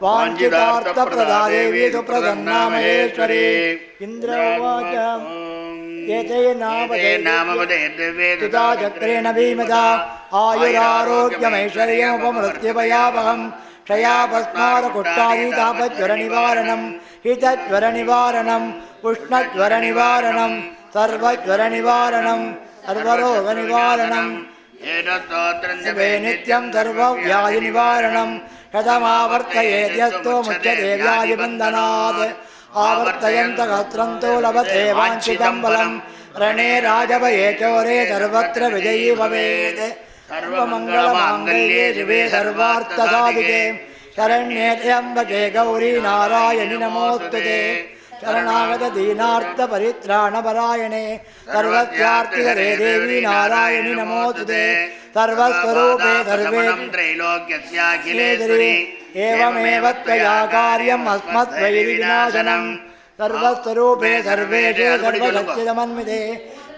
वाञ्छितार्थप्रदा देवी सुप्रसन्ना महेश्वरी इन्द्र उवाच एते नामवदेद्वेदुता चक्रेण भीमदा आयुरारोग्यमैश्वर्यमुपमृत्युभयावहम् क्षयापस्मारकुट्टादितापज्वरनिवारणम् हितज्वरनिवारणम् उष्णज्वरनिवारणम् सर्वज्वरनिवारणम् सर्वरोगनिवारणम् नित्यं सर्वव्याधिनिवारणम् कथमावर्तयेद्यस्तो मुच्यते व्याधिबन्धनात् आवर्तयन्तगत्रन्तो लभते वाञ्छितं बलम् रणे राजभये चोरे सर्वत्र विजयी भवेत् सर्वमङ्गलमाङ्गल्ये शिवे सर्वार्थसाधिके शरण्ये त्र्यम्बके गौरी नारायणि नमोऽस्तुते शरणागत दीनार्थ-परित्राणपरायणे सर्वस्यार्थिहरे देवी नारायणि नमोऽस्तुते सर्वस्वरूपे सर्वे त्रैलोक्यस्याखिलेश्वरी एवमेव त्वया कार्यम् अस्मद्वैरिविनाशनम् सर्वस्वरूपे सर्वेषे सर्वशक्तिसमन्विते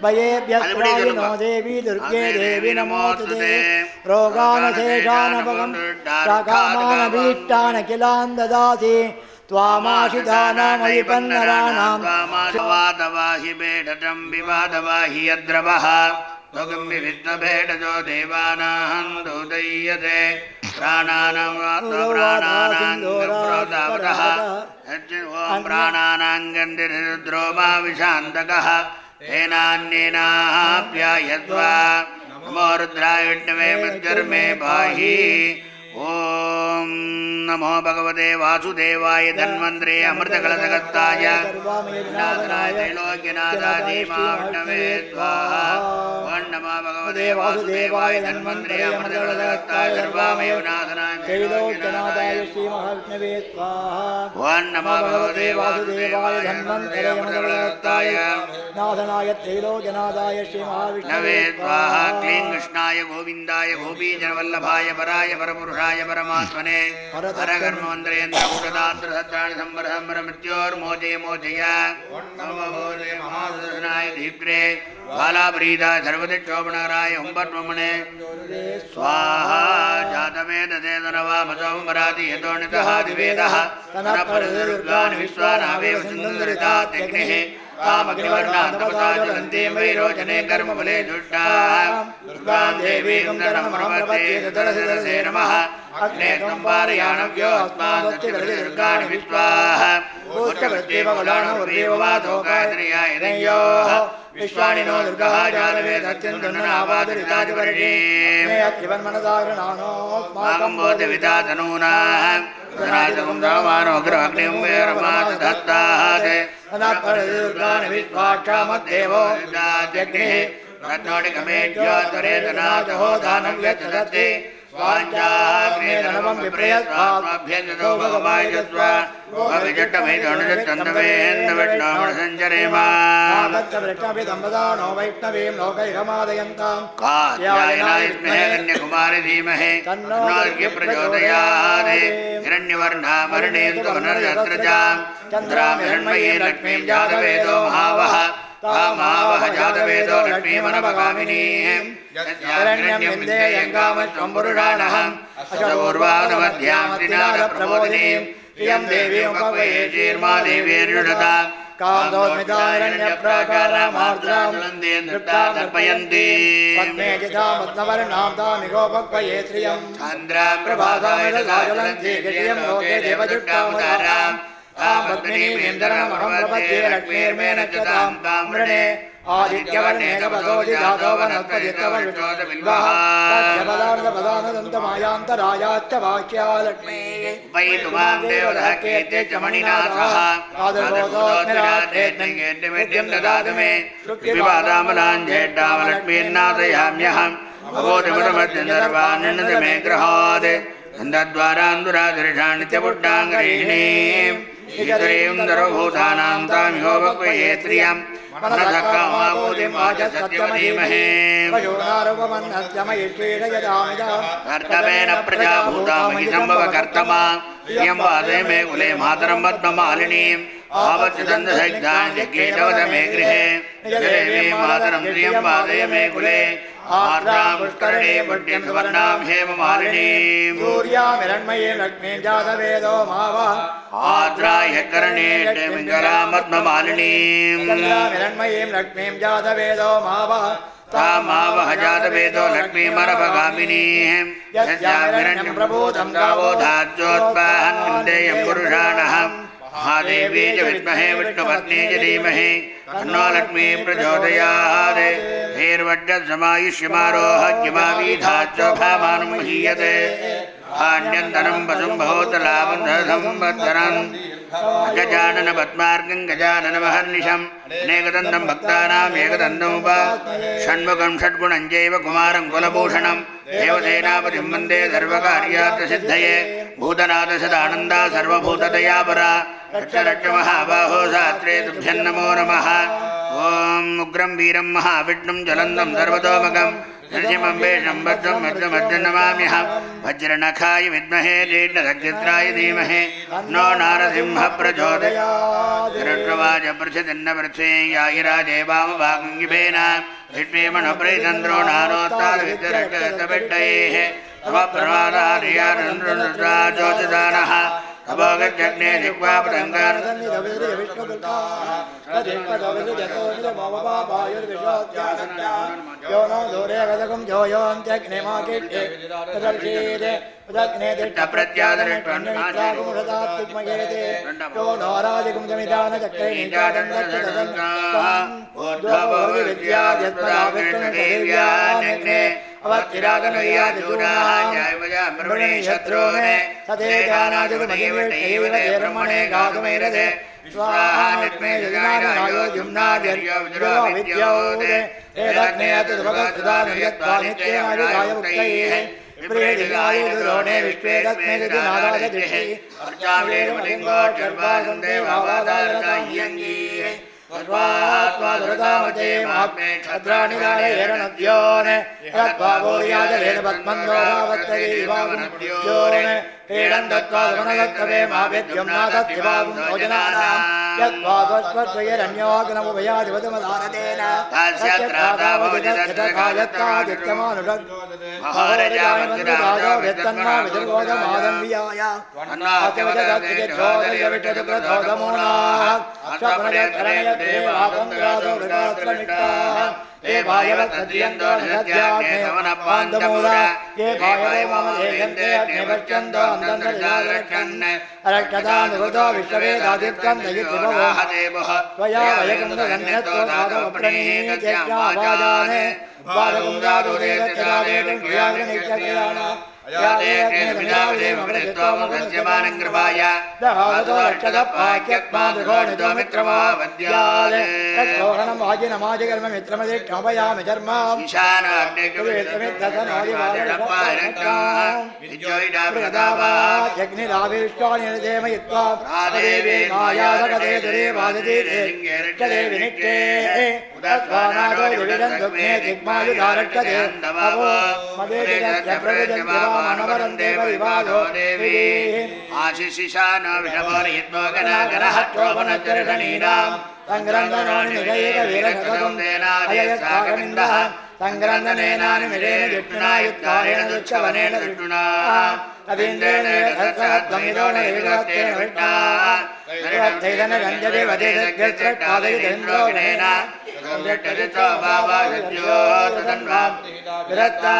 भयेभ्यस्त्रायिनो देवी दुर्गे देवी नमोऽस्तुते रोगानशेषानपगम् शाकामानभीष्टानखिलान् ददासि त्वामाशितानामयि पन्नराणां वादवाहि बेढटं विवादवाहि यद्रवः त्वगं विविद्धभेडजो देवानां दोदय्यते प्राणानां प्राणानां ॐ प्राणानां गन्धिरुद्रो मा विशान्तकः तेनान्येनाप्यायत्वा नमो रुद्राय विष्णवे मृत्युर्मे पाहि ओम नमो भगवते वासुदेवाय धन्वंतरे अमृतकलशगताय नाथनाय त्रैलोक्यनाथाय विष्णवे स्वाहा ओम नमो भगवते वासुदेवाय धन्वंतरे अमृतकलशगताय सर्वमेव नाथनाय त्रैलोक्यनाथाय श्री महाविष्णवे स्वाहा ओम नमो भगवते वासुदेवाय धन्वंतरे अमृतकलशगताय नाथनाय त्रैलोक्यनाथाय श्री महाविष्णवे स्वाहा क्लीं कृष्णाय गोविंदाय गोपीजनवल्लभाय पराय परपुरुषाय परमात्मने हरकर्मवन्द्रेन्द्र उददात्र सत्राणि संवर संवर मृत्योर्मोचय मोचय नमो भगवते महादर्शनाय दीप्रे बालाप्रीताय सर्वदिक्षोपणकराय हुम्पत्वमणे स्वाहा जातवेदसे तनवामसोमराति यतोनितः दिवेदः तनपरदुर्गानि विश्वानावेव सिन्धुन्दरितात्यग्निः कामग्निवर्णान्तपताजलन्ते वैरोचने कर्मफले दुष्टाः दुर्गां देवीं धर्मप्रपद्ये तदरसे नमः अग्ने त्वं पारयाणव्यो अस्मादुच्चकरति दुर्गाणि विश्वाः उच्चकृत्येवगलाणोर्देववादोकायत्र्याय नयोः विश्वाणि नो दुर्गः जातवेदत्यन्तन्ननावादरिताजवर्षे मे अत्रिवन्मनसागरणानो माकं बोधविता तनूनाः धनायतकं रामानो ग्रहग्निं वेरमात दत्तात् अनात्परदुर्गाणि विश्वाक्षामद्देवो जात्यग्निः रत्नोडिकमेढ्यो त्वरेतनाजहो दानं व्यचदत्ति स्वाञ्चाग्नेदनवं विप्रयत्वाभ्यन्ततो भगवायजत्वा भविजट्टमेदनुजत्तन्दवेन्दविष्णोमणसञ्चरेमा आगच्छवृक्षभिदम्बदानो वैष्णवीं लोकैकमादयन्तां कात्यायनाय विद्महे कन्याकुमारी धीमहि तन्नो प्रचोदयात् हिरण्यवर्णामरणेन्दु पुनर्यत्रजां चन्द्रां हिरण्मयीं लक्ष्मीं जातवेदो महावः तामावह जातवेदो लक्ष्मीमनवगामिनीं हिरण्यं विन्देयङ्गामत्वं पुरुषाणहम् अशपूर्वादमध्यां त्रिनादप्रबोधिनीं इयं देवीमुपक्वये चीर्मा देवीर्युषतां कान्दोन्मितारण्यप्राकारामार्द्रां नृत्तां तर्पयन्ति पद्मे चितामत्नवर्णां तामिगोपक्वये श्रियं चन्द्रां प्रभातामिदज्वलन्ति गिरियं लोके देवजुट्टामुदाराम् आमग्निमीन्द्रनमहं प्रपद्ये लक्ष्मीर्मेण च तां तां वृणे आदित्यवर्णे कपदोदिजातो वनस्पतित्वविष्णोदबिल्वः तज्जपदार्धपदानदन्तमायान्तरायाच्च वाक्या लक्ष्मीः उपैतुमां देवतः कीर्ते च मणिनाथः आदर्शोदोत्मिरात्रेत्नङ्गेद्यमेद्यं ददातु मे विवादामलाञ्जेट्टामलक्ष्मीर्नाथयाम्यहं भगवतिमुदमध्यन्दर्वान्नद मे ग्रहात् नन्दद्वारान्दुरादर्शानित्यपुट्टाङ्गरीणीम् इतरीं दरोभूतानां तामिहोपक्वये त्रियं मनधक्कामाबोधिं वाच सत्यमधीमहे कर्तमेन प्रजाभूतामहि सम्भवकर्तमा इयं वादे मे कुले मातरं पद्ममालिनीम् आवच्युदन्तसैग्धान्यक्लेटवद मे गृहे निजदेवीं मातरं प्रियं वादय मे कुले आर्द्रां पुष्करणे पुट्यं सुवर्णां हेममालिनीं सूर्यामिरण्मयीं लक्ष्मीं जातवेदो मावः आर्द्राय करणे मिङ्गलां पद्ममालिनीं चन्द्रामिरण्मयीं लक्ष्मीं जातवेदो मावः तामावह जातवेदो लक्ष्मीमनभगामिनीं यस्यामिरण्यं प्रभूतं गावोधाज्योत्पाहन् विन्देयं पुरुषाणहम् महादेवी च विद्महे विष्णुपत्नी च धीमहि तन्नो लक्ष्मी प्रचोदयात् धीर्वज्रसमायुष्यमारोहज्यमावीधाच्चोभामानं महीयते आन्यन्तनं वसुं भवतलाभं संवत्सरम् गजानन पद्मार्गं गजाननमहर्निशम् अनेकदन्तं भक्तानाम् एकदन्तमुप षण्मुखं षड्गुणं चैव कुमारं कुलभूषणं देवसेनापतिं वन्दे सर्वकार्यार्थसिद्धये भूतनाथसदानन्दा सर्वभूतदयापरा रक्ष रक्ष महाबाहो शास्त्रे तुभ्यं नमो नमः ॐ उग्रं वीरं महाविष्णुं ज्वलन्तं सर्वतोमुखं नरसिंहं वेषं भद्रं भद्रमद्रं नमाम्यहं वज्रनखाय विद्महे दीर्घदक्षित्राय धीमहि नो नारसिंहः प्रचोदयात् रट्रवाच प्रचदन्न पृथ्वी यायिराजे वामभागङ्गिभेन विष्णुमणप्रैतन्द्रो नारोत्तादविद्यरक्तबिड्डैः तवप्रवादार्यानन्द्रनुद्राजोजदानः तपोगज्जग्ने दिग्वापतङ्गान् यो नो दूरे गदकं जो योऽन्त्यग्निमाकिट्टे तदर्शीते उदग्ने दिट्टप्रत्यादरिष्टन्नित्रागुमुषदात्तिग्मयेते यो नो राजकुं जमिदानचक्रे निजादन्दत्तदन्ताविद्याद्यत्पदाविष्णुदेव्यानग्ने अवत्तिरागनुयादिदूराः शत्रूने तथे गानादिमहिमेवते गातुमेरते स्वाहा नित्मे जगनायो जुम्नाद्यर्यो विद्योदे एदग्ने अतुभगत्सुदानुयत्वा नित्येमायुधाय मुक्तैः विप्रेदिगाय दुरोणे विश्वेदग्ने दिनादादिष्टि अर्चावेरमलिङ्गोचर्वासन्ते भावादायङ्गीः सर्वात्मादुरतामते मात्मे क्षद्राणिरायेरणद्योने यद्भावोर्याजलेन पद्मन्दोरावत्तरीवावनद्योने क्रीडन् दत्त्वादमनगत्तवे मावेद्यं नाथद्दिवागुं भोजनानां यद्भागवत्त्वयरन्योग्नमुभयाधिपतिमदारतेन तस्यत्रादावदितकायत्तादित्यमानुषद् ये भायवत्तद्रियन्तो निरध्याग्नेवनपान्दमूला ये भायवैममदेयन्ते अग्निवच्चन्तो अन्दन्तरिजालरक्षन् अरक्षतानुगतो विश्ववेदादित्कन्दयित्रिभवोहदेवः त्वया वयकुन्दगन्यत्तो दातवप्रणीत्यज्ञावाजाने वादकुन्दादुरेतदावेदं क्रियाग्नित्यक्रियाणा आशिषिशानो विषमोरियद्मोगनागरहट्टोपनचरणीनां संग्रन्दनोनिगयैकवीरशतकुन्देनादियस्सागमिन्दः संग्रन्दनेनानिमिरेण जिष्णुनायुक्तारेण दुच्छवनेन दृष्टुना अदिन्द्रेण तत्त्वमिदोन विगतेन विष्णा नरिणद्धैदन गञ्जते वदेदग्यस्रट्टादयितेन्द्रो विनेन संरट्टजितो भावायुज्यो तदन्वा विरत्ता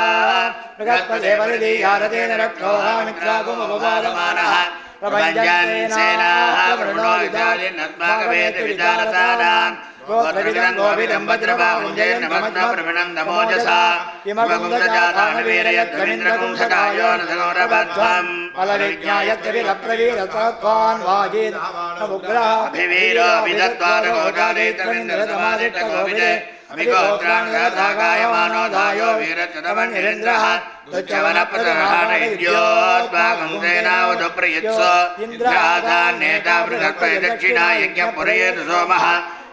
मृगत्पदेवलिदीयारतेन रक्षोहामित्रागुमुपपादमानः प्रपञ्चन्सेनाः वरुणो विचारिन्नत्माकवेति विचारतानां गोत्रविदं गोभिदं वज्रबाहुञ्जयन् नमस्ता प्रविणं नमोजसा हिमकुन्दजातानुवीरयद्रविन्द्रकुंसटायो नसगौरवध्वम् अलविज्ञायद्रविरप्रवीरसत्त्वान् वाजीत् नमुग्रः अभिवीरो विदत्त्वारगोजादेत्रविन्द्रतमादिष्टगोविदे अभिगोत्राङ्गधागायमानो धायो वीरचतवन्निरेन्द्रः तुच्छवनप्रतरहाणैद्योद्भागं तेनावधुप्रयुत्स इन्द्राधान्नेता बृहत्परि दक्षिणा यज्ञपुरयेतु सोमः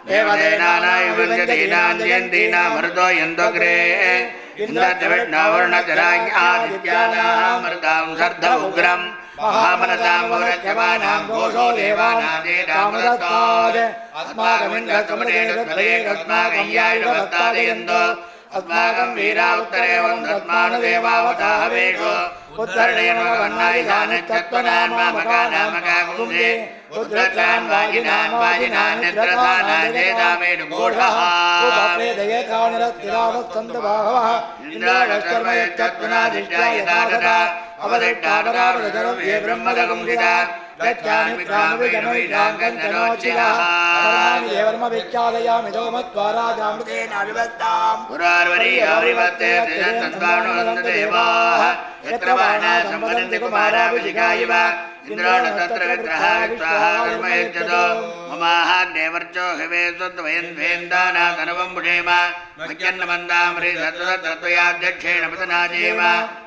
देवदेनानायुवन्दीनान्यन्दीनामृतो यन्दोग्रे इन्द्रद्विष्णवर्णचराज्ञादित्यानामृतां सर्ध उग्रम् महामनतामुरत्यमानां घोषो देवानादेतामुदत्ताद् अस्माकमिन्द्रतमदेकस्माकय्यायुधवत्तादयन्तो अस्माकं वीरा उत्तरे वन्दत्मानुदेवावताहवेषो उत्तरणेयमकन्नादिधानच्चत्वनान्मामकानामकाकुन्दे उद्रत्रान् वाजिनान् वाजिनान् नेत्रधानादेतामेनुगूढः उपप्रेदयेतानिरस्थिरावस्तन्तबाहवः इन्द्राणश्चर्मयच्चत्वनादिष्ट्या यथा तथा अवदिष्टापरावृतरं ये ब्रह्मदगुंसिता गच्छामित्रानुविजनोचिलाः देवर्मविख्यादयामि सोमत्वाराजामृतेनाविभक्ताम् पुरार्वरीयावृवत्ते त्रिजन्तन्वाणोऽन्तदेवाः यत्र बाणाः सम्वदन्ति कुमाराभिषिका इव इन्द्राण तत्र विग्रहावित्वाः कर्मयज्जतो ममाहाग्नेवर्चो हिवे स्वद्वयन्वेन्दाना तनवं पुषेम मह्यन्नमन्दामृ तत्त्वयाध्यक्षेण पतनाजेम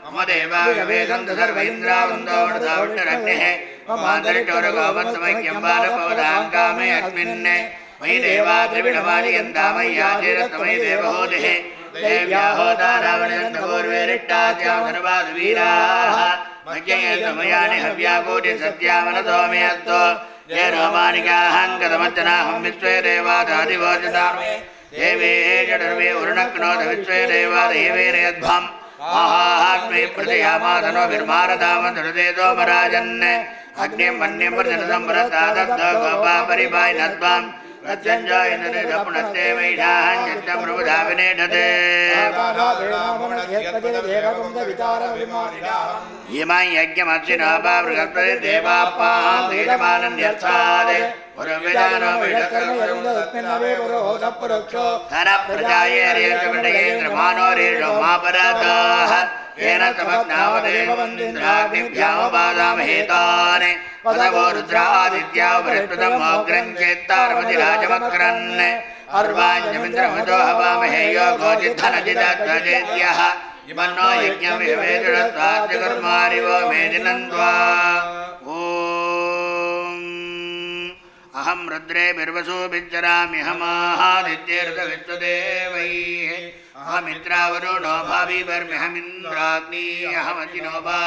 मम देवा विवेदन्तु सर्व इन्द्रावन्दो वृतावृष्टिरग्निः ममान्तरिष्टोरगोवत्समैक्यं बालपवदां कामे अस्मिन् मयि देवा त्रिविणमालियन्तामय्याचिरत्वमयि देवहोदिः देव्याहोदारावणयन्तपूर्वेरिष्टास्यां सर्वाद्वीराः मह्ययेतमयानि हव्याकूटि सत्यामनतो मे अस्तु ये रोमानिकाहङ्कतमच्चनाहं विश्वे देवादादिवोचतामे देवे जडर्वे वरुणक्नोद विश्वे देवादेवेरयध्वम् महात्मे प्रजयामातनो विर्मारदामधुरदेतोमराजन् अग्निं मन्यं प्रजनदं प्रसादब्धो गोपापरिपायनत्वं प्रत्यञ्जायनपुणस्ते मैषाहञ्जं प्रबुधाविनेढते इमां यज्ञमक्षिणो बृहस्पति देवापां यजमानन्यर्थात् पुरविदानो धन प्रजायेन्द्रमानोरीषमापराधाः येन तमस्नावदेव वन्दिन्द्राग्निभ्यामुपादामहेतान् पदवो रुद्रादित्या बृहस्पतिमोग्रं चेत्तारमतिराजवक्रन् अर्वाञ्जमिन्द्रमतो हवामहे योगोजिद्धनजिदध्वजेत्यः इमन्नो यज्ञमिवेदुरत्वाद्यकर्मारिवो मेदिनन्द्वा अहं रुद्रे बिर्वसूभिश्चरामि हमाहादित्येर्विश्वदेवैः अहमिन्द्रावरुणो भाविवर्म्यहमिन्द्राग्नी अहमजिनोभा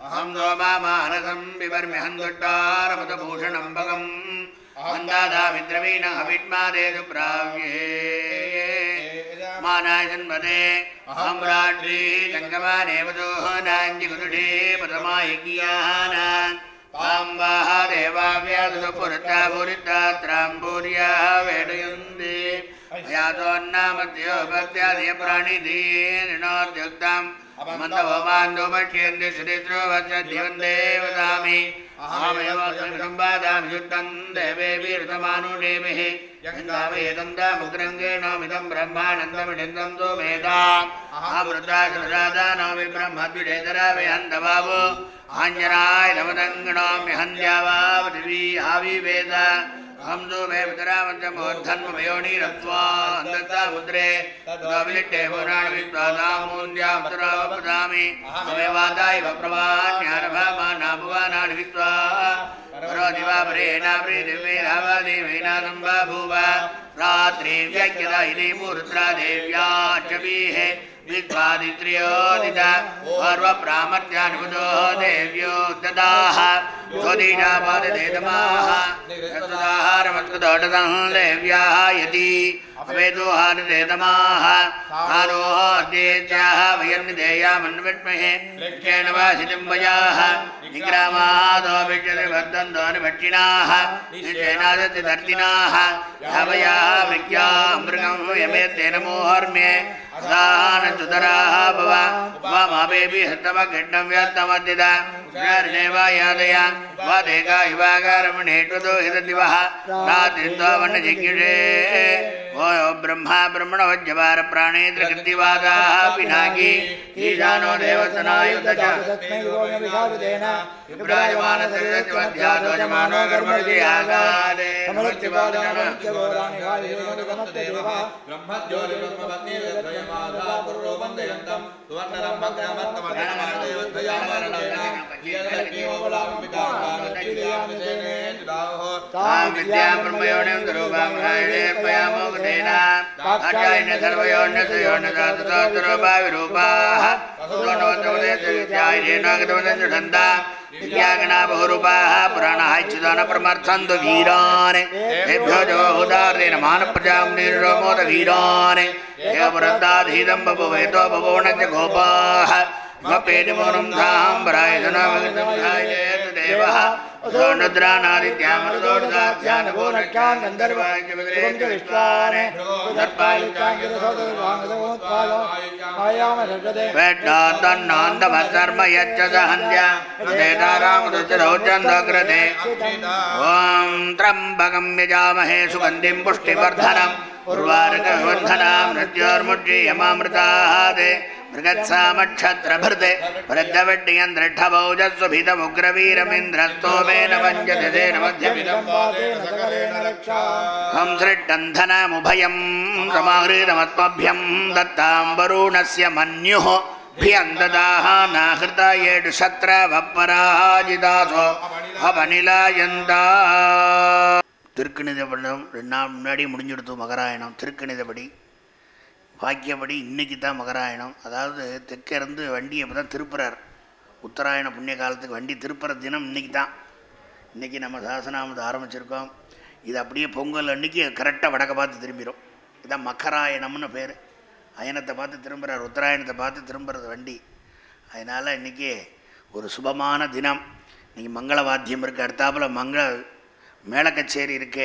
अहं सोमामानसं बिवर्म्यहं दुट्टारमतभूषणं भगम् अहं दादामिद्रवीण अविद्मादेषु प्राव्ये मानाय जन्मदे अहं राष्ट्री जङ्गमानेवतोः नाञ्जिगुरुषे पदमायिकीयानान् पाम्बाः देवाव्यासुपुरता भूरितात्राम्बूर्याः वेडयन्ति यातोन्नामद्योपत्यादय प्राणिधीर्णोद्युक्तम् मन्दवमान्दोपक्ष्यन्ति श्रीश्रोवत्सद्यवन् देवतामि अहमेवम्बादामियुक्तं देवेभिर्तमानुदेभिः यङ्गावेदन्तामुग्रङ्गेणोमिदं ब्रह्मानन्दमिडिन्दं सोमेधा अमृताशुरादानोमि ब्रह्मद्विडेतरावयन्तबावो आञ्जनाय नमदङ्गणोम्यहन्त्यावा पृथिवी आविवेद हमदो मे पितरामन्त्रमोद्धन्मयोनिरत्वा अन्तत्तामुद्रे तद्वाविलिट्टे पुराणविद्वादामून्द्यामुत्तरावपदामि अमेवादायिव प्रवान्यारभामानाभुवानानि विद्वा परोदिवापरेणाप्रीतिमेनावादेवेनादम्बा भूव रात्रिं व्यक्यदा इति मूर्त्रा देव्या चवीः विद्वादित्र्योदिता पर्वप्रामर्त्यानुपदो देव्यो ददाः स्वदीजापाददेतमाः तदाहारमत्कृतोटदं देव्याः यदि अवेदोहारदेतमाः आरोहाद्येत्याः वयं निधेयामन्विद्महे लिख्येन वासितं वयाः निग्रामादोभिष्यते वर्धन्तोऽनुभक्षिणाः निश्चयनादत्यदर्तिनाः यावयाः मृग्या मृगं यमेत्तेन मोहर्म्ये अदानचुतराः भव वामापेऽपि हस्तमखिड्डं व्यर्थमद्यत पुनर्नेवा यादया वादेका युवाकारमणेष्वतो हितदिवः रात्रित्वामन्नजिज्ञुषे ओ ब्रह्मा ब्रह्मणोज्जवार प्राणेन्द्रकृतिवादाः पिनाकी ईशानो देवतनायुधच विभ्राजमानसर्वध्यातोजमानो कर्मणि आगादे बहुरूपाः पुराणाच्युतान परमर्थन्तु वीरान् तेभ्यो जोहुदार्देन मानप्रजां निर्मोद वीरान् एवरद्दाधीतं बभुवेतो बभुवनच गोपाः मपेतिमूनं धाम्बराय धनमग्नमधाय देवः सोनुद्रानादित्यामरुदोर्धाध्यानभूनक्षान् गन्धर्वाय विग्रहं च विश्वान् वेट्टातन्नान्दमधर्म यच्च सहन्त्या देतारामुदुच्चरौचन्दकृते ॐ त्र्यम्बकं यजामहे सुगन्धिं पुष्टिवर्धनम् उर्वारुकवर्धनां मृत्योर्मुच्यमामृतात् मृगत्सामक्षत्रभृते वृद्धवड्डियन्द्रष्टभौजस्वभितमुग्रवीरमिन्द्रस्तोमेन वञ्जते तेन मध्यमिदं हं सृष्टन्धनमुभयं समाहृतमत्मभ्यं दत्तां वरुणस्य मन्युः भियन्ददाः नाहृतायेषु शत्रवपराजितासो अपनिलायन्ता திருக்கணிதப்படம் 2 நாள் முன்னாடி முடிஞ்சுடுத்து மகராயணம். திருக்கணிதப்படி பாக்கியப்படி இன்றைக்கி தான் மகராயணம். அதாவது தெற்கிருந்து வண்டியை இப்போ தான் திருப்புறார். உத்தராயண புண்ணிய காலத்துக்கு வண்டி திருப்புற தினம் இன்றைக்கி தான். இன்றைக்கி நம்ம சாசனாமத்தை ஆரம்பிச்சிருக்கோம். இது அப்படியே பொங்கல் அன்றைக்கி கரெக்டாக வடக்க பார்த்து திரும்பிடும். இதுதான் மக்கராயணம்னு பேர். அயனத்தை பார்த்து திரும்புகிறார், உத்தராயணத்தை பார்த்து திரும்புறது வண்டி. அதனால் இன்றைக்கி ஒரு சுபமான தினம். இன்றைக்கி மங்களவாத்தியம் இருக்குது. அடுத்தாப்பில் மேளக்கச்சேரி இருக்கே.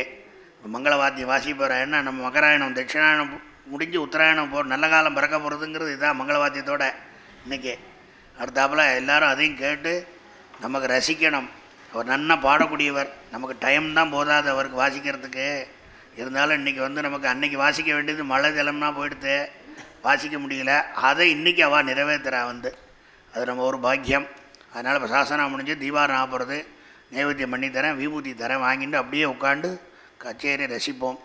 மங்களவாத்தியம் வாசி போகிறேன். ஏன்னா நம்ம மகராயணம் தட்சிணாயணம் முடிஞ்சு உத்தராயணம் போகிற நல்ல காலம் பிறக்க போகிறதுங்கிறது இதுதான் மங்களவாத்தியத்தோட இன்றைக்கி. அடுத்தாப்பில் எல்லோரும் அதையும் கேட்டு நமக்கு ரசிக்கணும். அவர் நன்னா பாடக்கூடியவர். நமக்கு டைம் தான் போதாது அவருக்கு வாசிக்கிறதுக்கு. இருந்தாலும் இன்றைக்கி நமக்கு அன்றைக்கி வாசிக்க வேண்டியது மழை ஜலம்னா போயிடுத்து, வாசிக்க முடியல. அதை இன்றைக்கி அவள் நிறைவேற்றுறா அது நம்ம ஒரு பாக்கியம். அதனால் இப்போ சாசனம் முடிஞ்சு தீபாவளி ஆகிறது. நைவேத்தியம் பண்ணி தரேன், விபூதி தரேன், வாங்கிட்டு அப்படியே உட்காந்து கச்சேரி ரசிப்போம்.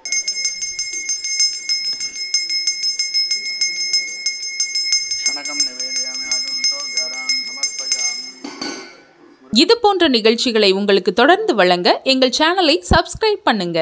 இது போன்ற நிகழ்ச்சிகளை உங்களுக்கு தொடர்ந்து வழங்க எங்கள் சேனலை சப்ஸ்கிரைப் பண்ணுங்க.